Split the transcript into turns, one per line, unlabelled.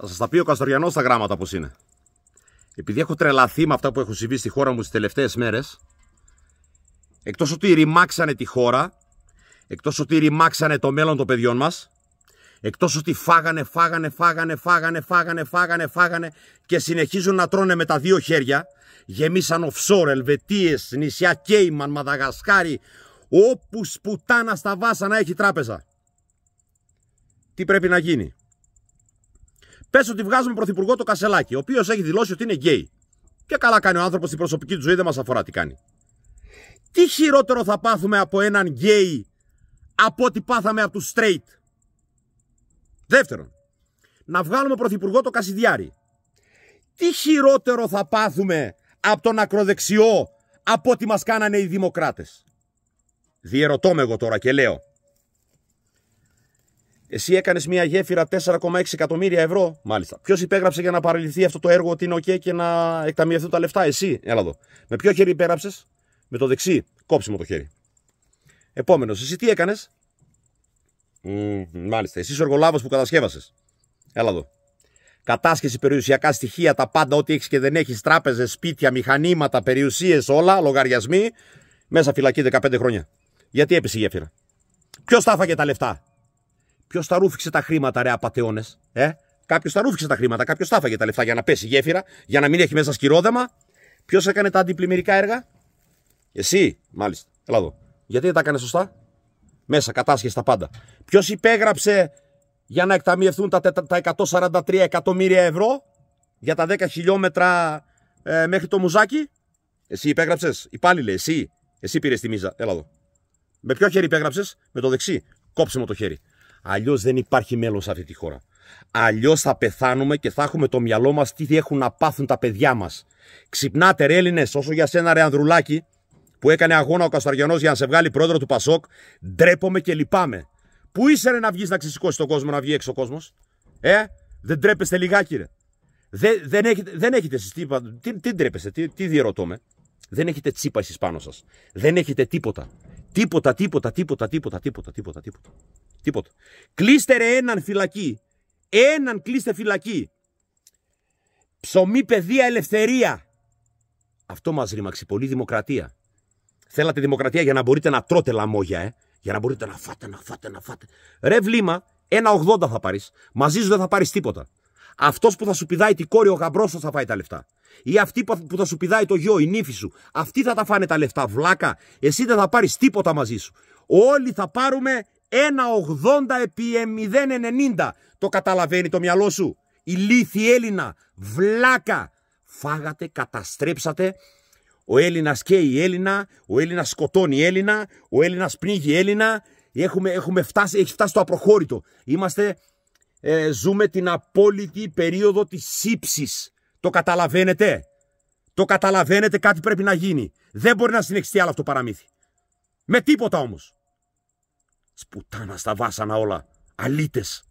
Θα σας τα πει ο Καστοριανός στα γράμματα πως είναι. Επειδή έχω τρελαθεί με αυτά που έχουν συμβεί στη χώρα μου τις τελευταίες μέρες, εκτός ότι ρημάξανε τη χώρα, εκτός ότι ρημάξανε το μέλλον των παιδιών μας, εκτός ότι φάγανε και συνεχίζουν να τρώνε με τα δύο χέρια, γεμίσαν offshore, Ελβετίες, νησιά Κέιμαν, Μαδαγασκάρι, όπου σπουτάνα στα βάσανα έχει τράπεζα. Τι πρέπει να γίνει? Πες ότι βγάζουμε πρωθυπουργό το Κασελάκη, ο οποίος έχει δηλώσει ότι είναι γκέι. Και καλά κάνει ο άνθρωπος, στην προσωπική του ζωή δεν μας αφορά τι κάνει. Τι χειρότερο θα πάθουμε από έναν γκέι από ό,τι πάθαμε από τους straight? Δεύτερον, να βγάλουμε πρωθυπουργό το Κασιδιάρη. Τι χειρότερο θα πάθουμε από τον ακροδεξιό από ό,τι μας κάνανε οι δημοκράτες? Διερωτώ με εγώ τώρα και λέω. Εσύ έκανες μια γέφυρα 4,6 εκατομμύρια ευρώ, μάλιστα. Ποιος υπέγραψε για να παραλυθεί αυτό το έργο ότι είναι OK και να εκταμιευθούν τα λεφτά? Εσύ, έλα εδώ. Με ποιο χέρι υπέγραψες? Με το δεξί. Κόψιμο το χέρι. Επόμενος, εσύ τι έκανες? Μάλιστα, εσύ ο εργολάβος που κατασκεύασες. Έλα εδώ. Κατάσχεση, περιουσιακά στοιχεία, τα πάντα, ό,τι έχεις και δεν έχεις, τράπεζες, σπίτια, μηχανήματα, περιουσίες, όλα, λογαριασμοί. Μέσα φυλακή 15 χρόνια. Γιατί έπεσε η γέφυρα? Ποιος τα έφαγε τα λεφτά? Ποιος τα ρούφηξε τα χρήματα, ρε απατεώνες? Κάποιος τα ρούφηξε τα χρήματα, κάποιος τα έφαγε τα λεφτά για να πέσει η γέφυρα, για να μην έχει μέσα σκυρόδεμα. Ποιος έκανε τα αντιπλημμυρικά έργα? Εσύ, μάλιστα. Έλα εδώ. Γιατί δεν τα έκανε σωστά? Μέσα, κατάσχεση τα πάντα. Ποιος υπέγραψε για να εκταμιευθούν τα 143 εκατομμύρια ευρώ για τα 10 χιλιόμετρα μέχρι το Μουζάκι? Εσύ υπέγραψες, υπάλληλε, εσύ. Εσύ πήρες τη μίζα. Έλα εδώ. Με ποιο χέρι υπέγραψες? Με το δεξί. Κόψε μου το χέρι. Αλλιώς δεν υπάρχει μέλλον σε αυτή τη χώρα. Αλλιώς θα πεθάνουμε και θα έχουμε το μυαλό μας τι έχουν να πάθουν τα παιδιά μας. Ξυπνάτε ρε Έλληνες, όσο για σένα ρε Ανδρουλάκη, που έκανε αγώνα ο Καστοριανός για να σε βγάλει πρόεδρο του Πασόκ, ντρέπομαι και λυπάμαι. Πού είσαι ρε να βγεις να ξεσηκώσεις τον κόσμο, να βγει έξω ο κόσμος? Δεν ντρέπεστε λιγάκι ρε? Δεν έχετε εσείς τι ντρέπεστε, τι διερωτώ με? Δεν έχετε τσίπα εσείς πάνω σας. Δεν έχετε τίποτα. Τίποτα. Κλείστε ρε έναν φυλακή. Έναν κλείστε φυλακή. Ψωμί, παιδεία, ελευθερία. Αυτό μας ρήμαξε πολύ δημοκρατία. Θέλατε δημοκρατία για να μπορείτε να τρώτε λαμόγια, για να μπορείτε να φάτε. Ρε βλήμα, 1,80 θα πάρεις. Μαζί σου δεν θα πάρεις τίποτα. Αυτός που θα σου πηδάει την κόρη, ο γαμπρός θα φάει τα λεφτά. Ή αυτή που θα σου πηδάει το γιο, η νύφη σου. Αυτοί θα τα φάνε τα λεφτά, βλάκα. Εσύ δεν θα πάρεις τίποτα μαζί σου. Όλοι θα πάρουμε 1,80 επί 0,90. Το καταλαβαίνει το μυαλό σου? Ηλίθιοι Έλληνα, βλάκα. Φάγατε, καταστρέψατε. Ο Έλληνας καίει Έλληνα, ο Έλληνας σκοτώνει Έλληνα, ο Έλληνας πνίγει Έλληνα. Έχει φτάσει το απροχώρητο. Ζούμε την απόλυτη περίοδο της σύψης. Το καταλαβαίνετε? Το καταλαβαίνετε? Κάτι πρέπει να γίνει. Δεν μπορεί να συνεχιστεί άλλο αυτό το παραμύθι. Με τίποτα όμως. Σπουτάνα στα βάσανα όλα. Αλήτες.